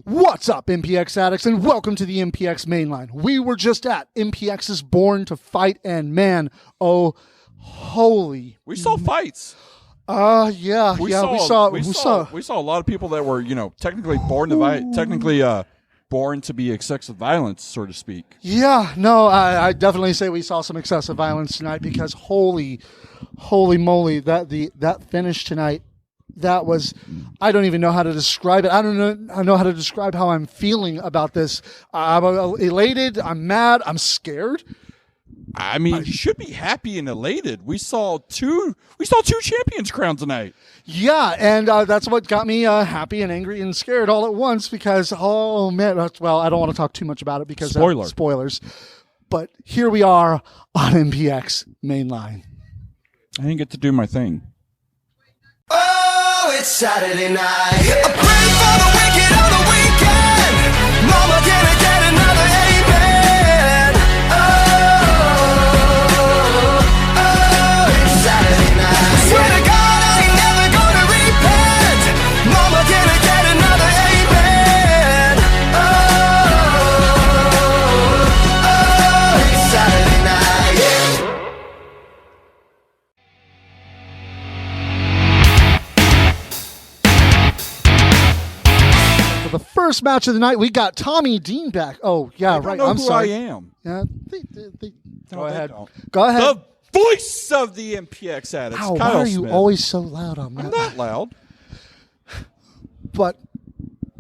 What's up, MPX addicts, and welcome to the MPX Mainline. We were just at MPX's Born to Fight, and man, oh, holy. We saw fights. Yeah, we saw a lot of people that were, technically born to fight, born to be excessive violence, so to speak. Yeah, no, I definitely say we saw some excessive violence tonight because holy moly, that finish tonight. That was, I don't even know how to describe it. I know how to describe how I'm feeling about this. I'm elated. I'm mad. I'm scared. I mean, you should be happy and elated. We saw two champions crowned tonight. Yeah, and that's what got me happy and angry and scared all at once because, oh man, well, I don't want to talk too much about it because spoilers. But here we are on MPX Mainline. I didn't get to do my thing. Oh, it's Saturday night. I pray for the wicked on the weekend. Mama, can I get another amen? Oh, it's Saturday night. I swear to God, I ain't never gonna repent. Mama, can I get another amen? Oh, it's Saturday night. Yeah. The first match of the night, we got Tommy Dean back. Oh, yeah, right. I'm sorry. I am. Yeah, Go ahead. Go ahead. The voice of the MPX addicts. Ow, Kyle why are you Smith. always so loud on that? I'm not loud. But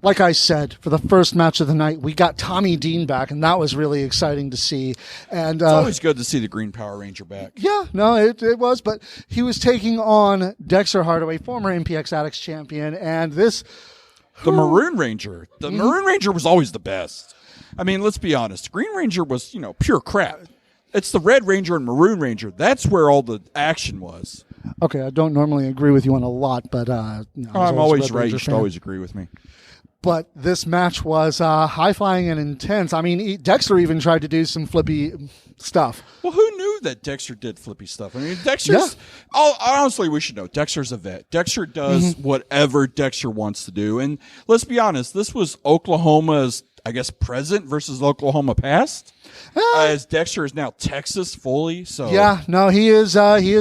like I said, for the first match of the night, we got Tommy Dean back, and that was really exciting to see. And It's always good to see the Green Power Ranger back. Yeah, no, it was. But he was taking on Dexter Hardaway, former MPX Addicts champion, and this... The Maroon Ranger. The Maroon Ranger was always the best. I mean, let's be honest. Green Ranger was, pure crap. It's the Red Ranger and Maroon Ranger. That's where all the action was. Okay, I don't normally agree with you on a lot, but... I'm always right. You should always agree with me. But this match was high-flying and intense. I mean, Dexter even tried to do some flippy stuff. Well, who knew that Dexter did flippy stuff? I mean, Dexter's... Yeah. Honestly, we should know. Dexter's a vet. Dexter does whatever Dexter wants to do. And let's be honest, this was Oklahoma's, I guess, present versus Oklahoma past. As Dexter is now Texas fully. So yeah, no, he is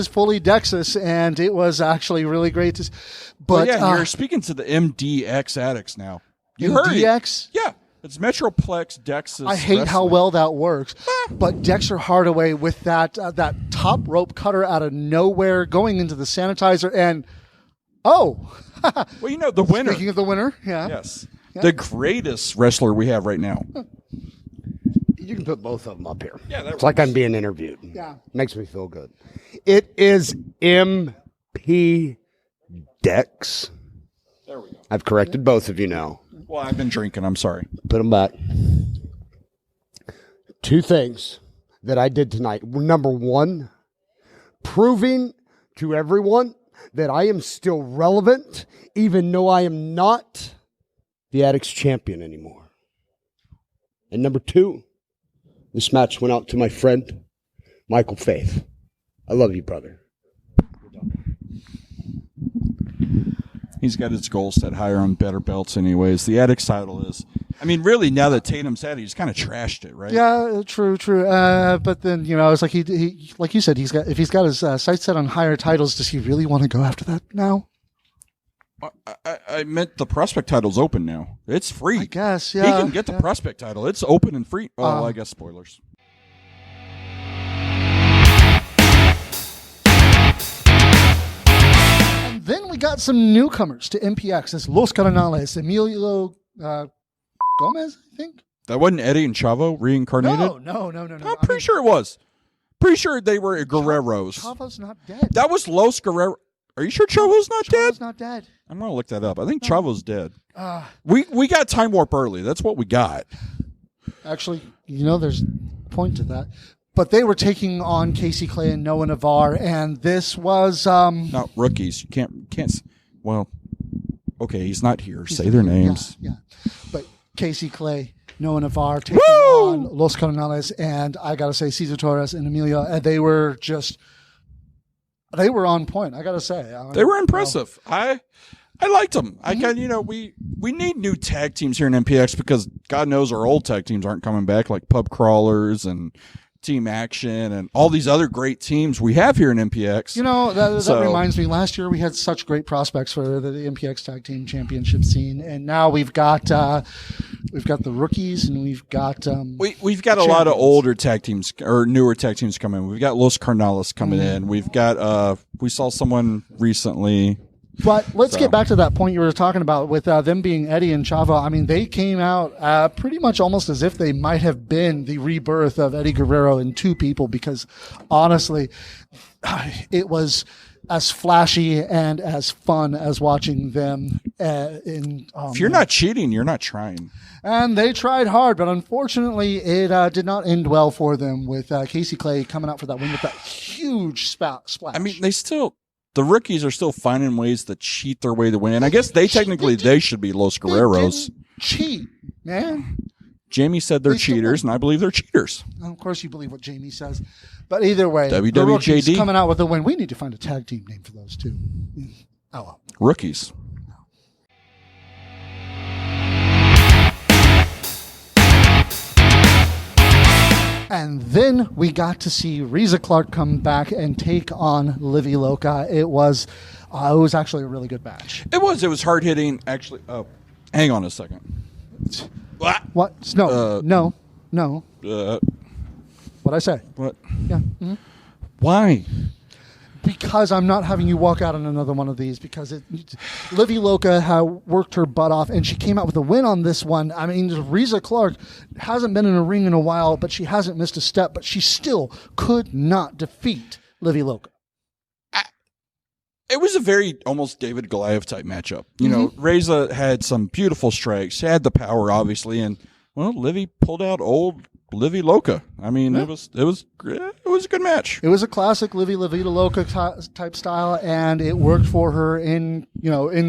fully Texas, and it was actually really great to... But you're speaking to the MDX addicts now. You heard MDX? it. Yeah. It's Metroplex Dexus. I hate how well that works. But Dexter Hardaway with that top rope cutter out of nowhere going into the sanitizer and well, the winner. Speaking of the winner, yeah. Yes. Yeah. The greatest wrestler we have right now. You can put both of them up here. Yeah, it's like I'm being interviewed. Yeah. Makes me feel good. It is MP Dex. There we go. I've corrected both of you now. Well, I've been drinking. I'm sorry. Put them back. Two things that I did tonight. Number one, proving to everyone that I am still relevant, even though I am not the Addicts champion anymore. And number two, this match went out to my friend, Michael Faith. I love you, brother. He's got his goals set higher on better belts anyways. The Addicts title is... I mean, really, now that Tatum's had it, he's kind of trashed it, right? Yeah, true. But then, it's like he like you said, if he's got his sights set on higher titles, does he really want to go after that now? I meant the prospect title's open now. It's free. I guess, yeah. He can get the prospect title. It's open and free. Oh, I guess spoilers. And then we got some newcomers to MPX. It's Los Caranoles, Emilio Gomez, I think. That wasn't Eddie and Chavo reincarnated? No. I'm pretty sure it was. Pretty sure they were Guerreros. Chavo's not dead. That was Los Guerreros. Are you sure Chavo's not dead? Chavo's not dead. I'm going to look that up. I think Chavo's dead. We got Time Warp early. That's what we got. Actually, there's a point to that. But they were taking on Casey Clay and Noah Navarre, and this was... not rookies. You can't... Well, okay, he's not here. Say their names. Yeah. But Casey Clay, Noah Navarre taking on Los Cardenales, and I got to say, Cesar Torres and Emilio, and they were on point, I got to say. They were impressive. I liked them. I got, we need new tag teams here in MPX because God knows our old tag teams aren't coming back, like Pub Crawlers and Team Action and all these other great teams we have here in MPX. That reminds me. Last year we had such great prospects for the MPX Tag Team Championship scene, and now we've got the rookies, and we've got we've got a lot of older tag teams or newer tag teams coming. We've got Los Caranoles coming in. We've got we saw someone recently. But let's get back to that point you were talking about with them being Eddie and Chavo. I mean, they came out pretty much almost as if they might have been the rebirth of Eddie Guerrero in two people, because honestly, it was as flashy and as fun as watching them if you're not cheating, you're not trying. And they tried hard, but unfortunately, it did not end well for them with Casey Clay coming out for that win with that huge splash. I mean, the rookies are still finding ways to cheat their way to win. And I guess they should be Los Guerreros. Cheat, man. Jamie said they're cheaters, and I believe they're cheaters. Of course you believe what Jamie says. But either way, WWJD. the rookies coming out with the win. We need to find a tag team name for those two. Oh, well. Rookies. And then we got to see Liza Clark come back and take on Liv Loc. It was actually a really good match. It was hard hitting. Actually, hang on a second. What? No. What'd I say? What? Yeah. Mm-hmm. Why? Because I'm not having you walk out on another one of these, because Liv Loc had worked her butt off, and she came out with a win on this one. I mean, Liza Clark hasn't been in a ring in a while, but she hasn't missed a step, but she still could not defeat Liv Loc. It was a very almost David Goliath type matchup. Reza had some beautiful strikes. She had the power, obviously, and Livy pulled out old Liv Loc. I mean, it was a good match. It was a classic Liv Loc type style, and it worked for her in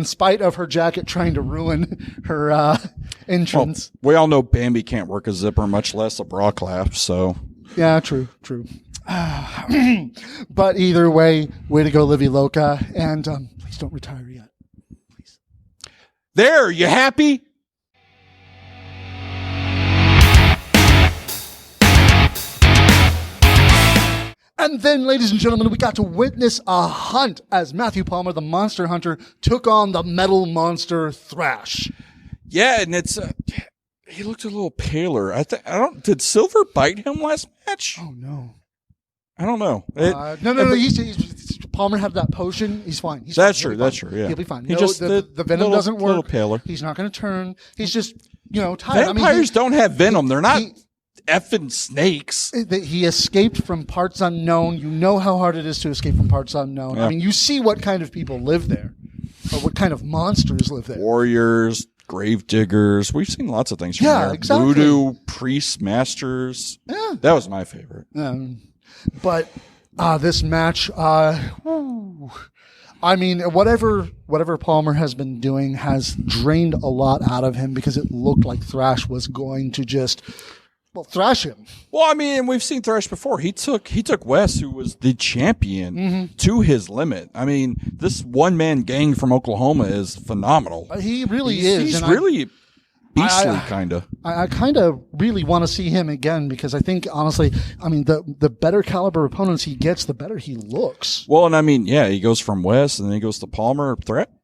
spite of her jacket trying to ruin her entrance. Well, we all know Bambi can't work a zipper, much less a bra clasp. So yeah, true. But either way to go, Liv Loc, and please don't retire yet, please. There, you happy? And then, ladies and gentlemen, we got to witness a hunt as Matthew Palmer, the Monster Hunter, took on the Metal Monster Thrash. Yeah, and it's he looked a little paler. Did Silver bite him last match? Oh no, I don't know. No. Palmer had that potion. He's fine. That's true. Yeah, he'll be fine. The venom doesn't work. A little paler. He's not going to turn. He's just tired. Vampires don't have venom. They're not effing snakes. He escaped from parts unknown. You know how hard it is to escape from parts unknown. Yeah. I mean, you see what kind of people live there, or what kind of monsters live there. Warriors, grave diggers. We've seen lots of things from there. Exactly. Voodoo, priests, masters. Yeah. That was my favorite. But this match, I mean, whatever Palmer has been doing has drained a lot out of him, because it looked like Thrash was going to just thrash him. Well, I mean, we've seen Thrash before. He took Wes, who was the champion, to his limit. I mean, this one-man gang from Oklahoma is phenomenal. He really is. He's really beastly, kind of. I kind of really want to see him again, because I think, honestly, I mean, the better caliber opponents he gets, the better he looks. Well, and I mean, yeah, he goes from Wes, and then he goes to Palmer.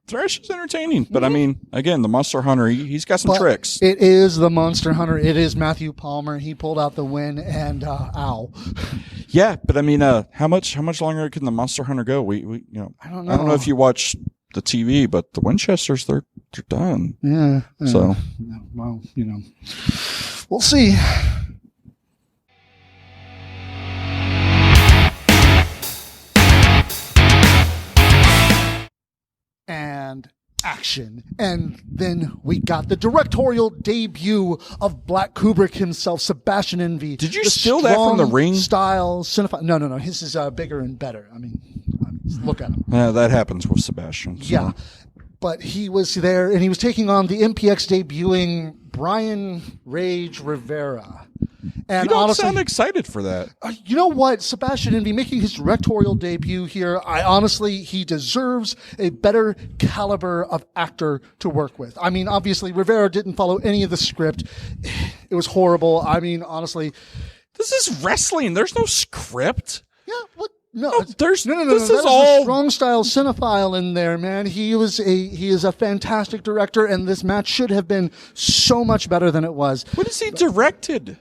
Thrash is entertaining, but I mean, again, the Monster Hunter, he's got some tricks. It is the Monster Hunter. It is Matthew Palmer. He pulled out the win, and ow. Yeah, but I mean, how much longer can the Monster Hunter go? We I don't know. I don't know if you watch the TV, but the Winchesters, they're done. Yeah. So, well, we'll see. And action. And then we got the directorial debut of Black Kubrick himself, Sebastian Envy. Did you steal that from the Ring? Style cinephile. No. His is bigger and better. I mean, look at him. Yeah, that happens with Sebastian. So. Yeah. But he was there, and he was taking on the MPX debuting Brian Rage Rivera. And You don't honestly, sound excited for that. you know what? Sebastian Indy making his directorial debut here, he deserves a better caliber of actor to work with. I mean, obviously, Rivera didn't follow any of the script. It was horrible. I mean, honestly. This is wrestling. There's no script. Yeah, what? No, No, there's no. this That is a all strong style cinephile in there, man. He is a fantastic director, and this match should have been so much better than it was. What is he directed?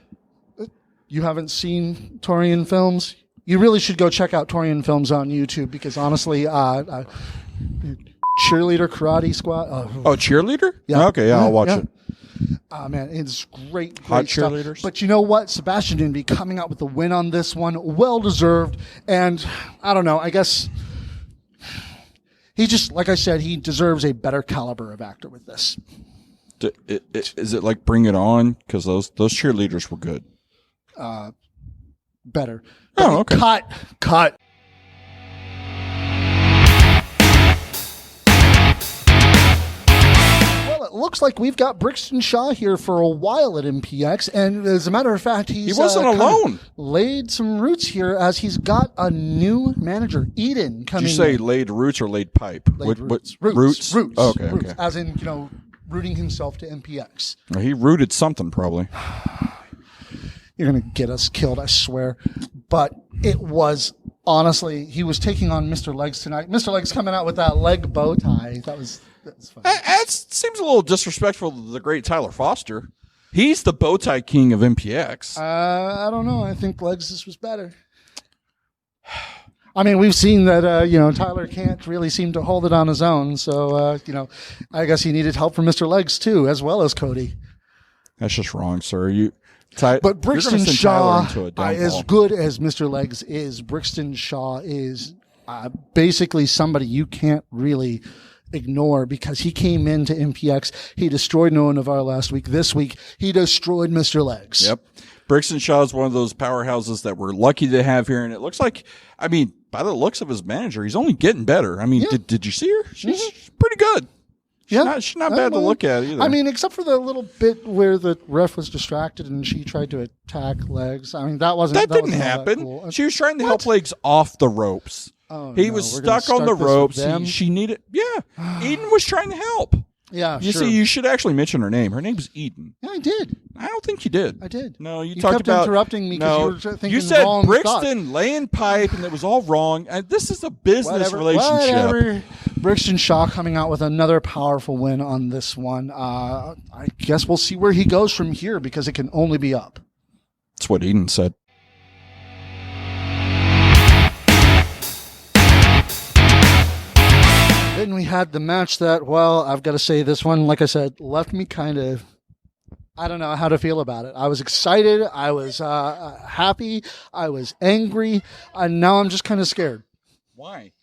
You haven't seen Torian films? You really should go check out Torian films on YouTube because honestly, Cheerleader Karate Squad. Oh, cheerleader? Yeah. Okay, yeah, I'll watch it. Man, it's great Hot stuff. cheerleaders. But you know what? Sebastian Indy coming out with the win on this one, well deserved. And I don't know, I guess he just, like I said, he deserves a better caliber of actor with this. Is it like Bring It On? Because those cheerleaders were good. Better. Oh, okay. Cut. Well, it looks like we've got Braxton Shaw here for a while at MPX, and as a matter of fact, He wasn't alone. Laid some roots here as he's got a new manager, Eden, coming. Did you say in. laid roots or laid pipe? Laid Roots. Roots. Oh, okay, Roots. okay. As in, rooting himself to MPX. Well, he rooted something probably. You're going to get us killed, I swear. But it was, honestly, he was taking on Mr. Legs tonight. Mr. Legs coming out with that leg bow tie. That was fun. That seems a little disrespectful to the great Tyler Foster. He's the bow tie king of MPX. I don't know. I think Legs was better. I mean, we've seen that, Tyler can't really seem to hold it on his own. So, I guess he needed help from Mr. Legs, too, as well as Cody. That's just wrong, sir. But Braxton Shaw, into a as good as Mr. Legs is, Braxton Shaw is basically somebody you can't really ignore because he came into MPX. He destroyed Noah Navarre last week. This week, he destroyed Mr. Legs. Yep. Braxton Shaw is one of those powerhouses that we're lucky to have here. And it looks like, by the looks of his manager, he's only getting better. Did you see her? She's pretty good. She's not bad to look at either. I mean, except for the little bit where the ref was distracted and she tried to attack Legs. I mean, that didn't wasn't happen. all that cool. She was trying to help Legs off the ropes. Oh, he no, was we're gonna stuck on the start this with ropes. them? She needed, Eden was trying to help. Yeah, You sure. see, you should actually mention her name. Her name's Eden. Yeah, I did. I don't think you did. I did. No, you kept talked about interrupting me because you were thinking you said wrong Braxton laying pipe, and it was all wrong. And this is a business relationship. Whatever. Braxton Shaw coming out with another powerful win on this one. I guess we'll see where he goes from here because it can only be up. That's what Eden said. Then we had the match that, well, I've got to say this one, like I said, left me kind of, I don't know how to feel about it. I was excited. I was happy. I was angry. And now I'm just kind of scared. Why?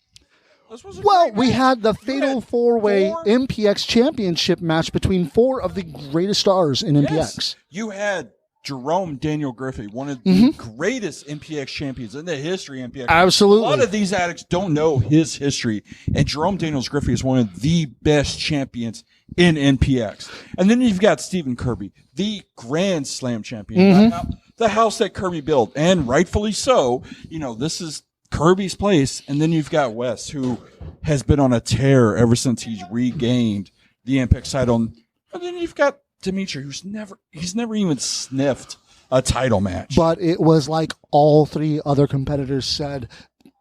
Well, we had the fatal four-way MPX Championship match between four of the greatest stars in MPX. Yes. You had Jerome Daniel Griffey, one of the greatest MPX champions in the history of MPX. Absolutely. A lot of these addicts don't know his history, and Jerome Daniels Griffey is one of the best champions in NPX. And then you've got Stephen Kirby, the Grand Slam champion, the house that Kirby built, and rightfully so. This is Kirby's place. And then you've got Wes, who has been on a tear ever since he's regained the MPX title. And then you've got Dimitri, he's never even sniffed a title match. But it was like all three other competitors said,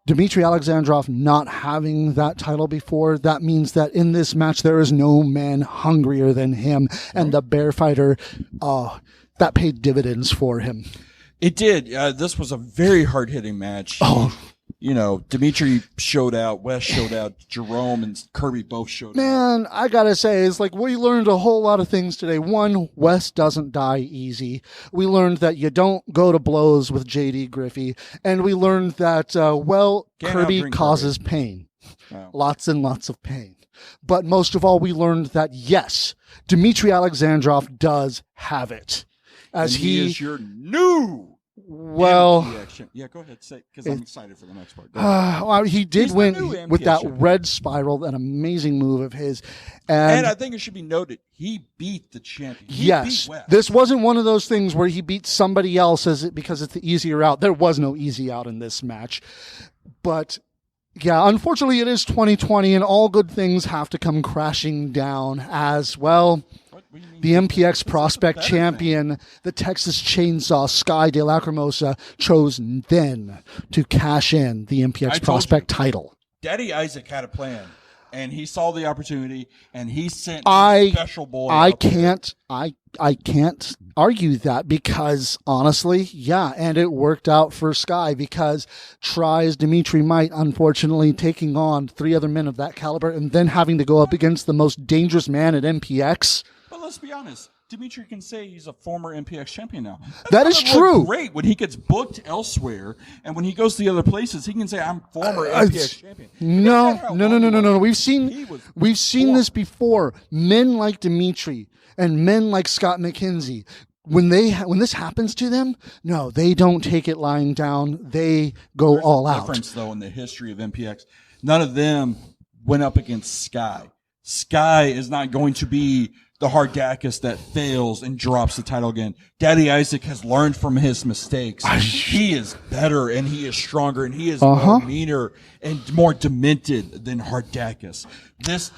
Dmitry Alexandrov not having that title before, that means that in this match there is no man hungrier than him. And the Bear Fighter, that paid dividends for him. It did. This was a very hard-hitting match. Dimitri showed out, Wes showed out, Jerome and Kirby both showed out. Man, I gotta say, it's like we learned a whole lot of things today. One, Wes doesn't die easy. We learned that you don't go to blows with JD Griffey. And we learned that, Kirby causes pain. Wow. Lots and lots of pain. But most of all, we learned that, yes, Dmitry Alexandrov does have it. As he is your new Well, yeah, go ahead, say because I'm excited for the next part. Go ahead. well, he did He's the win new with MPX that champion. red spiral, an amazing move of his. And I think it should be noted, he beat the champion. He Yes, beat West. this wasn't one of those things where he beat somebody else because it's the easier out. There was no easy out in this match. But yeah, unfortunately, it is 2020, and all good things have to come crashing down as well. What do you mean? The MPX Prospect better Champion, the Texas Chainsaw Sky de Lacrimosa, chose then to cash in the I MPX told Prospect you. title. Daddy Isaac had a plan, and he saw the opportunity, and he sent I a special boy. I out there. can't argue that because honestly, yeah, and it worked out for Sky because tries Dimitri Might, unfortunately taking on 3 other men of that caliber and then having to go up against the most dangerous man at MPX. But let's be honest. Dimitri can say he's a former MPX champion now. That is That's gonna true. look great when he gets booked elsewhere, and when he goes to the other places, he can say, "I'm former MPX champion." No. We've He seen was this before. Men like Dimitri and men like Scott McKenzie, when this happens to them, no, they don't take it lying down. They go There's all a out. difference, though, in the history of MPX. None of them went up against Sky. Sky is not going to be the Hardakis that fails and drops the title again. Daddy Isaac has learned from his mistakes. He is better and he is stronger and he is more meaner and more demented than Hardakis.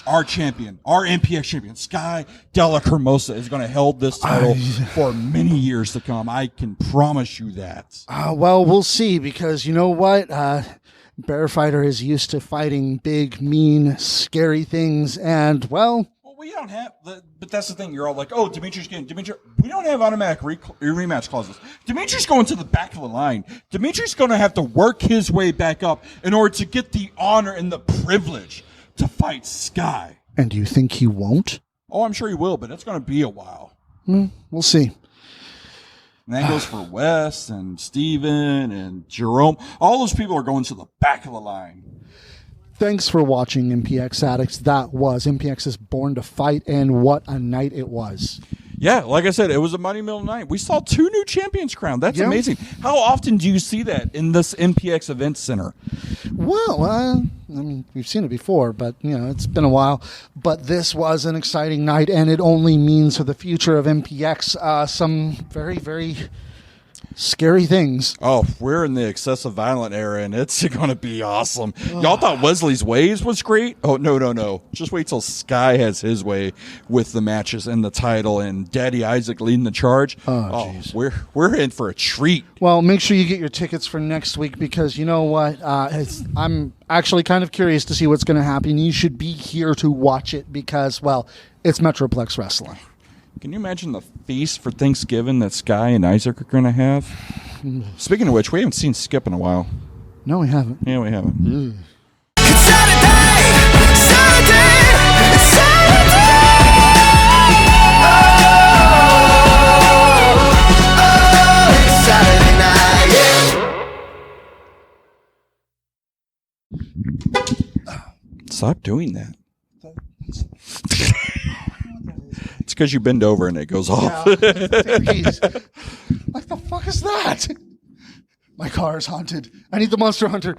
Our champion, our MPX champion, Sky Dela Hermosa, is going to hold this title for many years to come. I can promise you that. Well, we'll see because you know what? Bear Fighter is used to fighting big, mean, scary things, and well, We don't have, but that's the thing. You're all like, "Oh, Dimitri's getting Dimitri." We don't have automatic rematch clauses. Dimitri's going to the back of the line. Dimitri's going to have to work his way back up in order to get the honor and the privilege to fight Sky. and do you think he won't? Oh, I'm sure he will, but it's going to be a while. We'll see. And that goes for Wes and Steven and Jerome. All those people are going to the back of the line. Thanks for watching MPX Addicts. That was MPX's Born to Fight, and what a night it was. Yeah, like I said, it was a Money Mill night. We saw 2 new champions crowned. That's Yeah. amazing. How often do you see that in this MPX event center? Well, I mean, we've seen it before, but it's been a while. But this was an exciting night, and it only means for the future of MPX some very, very scary things. Oh, we're in the excessive violent era, and it's going to be awesome. Y'all thought Wesley's Ways was great? Oh, no. Just wait till Sky has his way with the matches and the title and Daddy Isaac leading the charge. Oh, jeez. we're in for a treat. Well, make sure you get your tickets for next week because you know what? I'm actually kind of curious to see what's going to happen. You should be here to watch it because, well, it's Metroplex Wrestling. Can you imagine the feast for Thanksgiving that Sky and Isaac are going to have? Speaking of which, we haven't seen Skip in a while. No, we haven't. Yeah, we haven't. It's Saturday, it's Saturday. Oh, it's Saturday night. Stop doing that. It's because you bend over and it goes off. Jeez. What the fuck is that? My car is haunted. I need the Monster Hunter.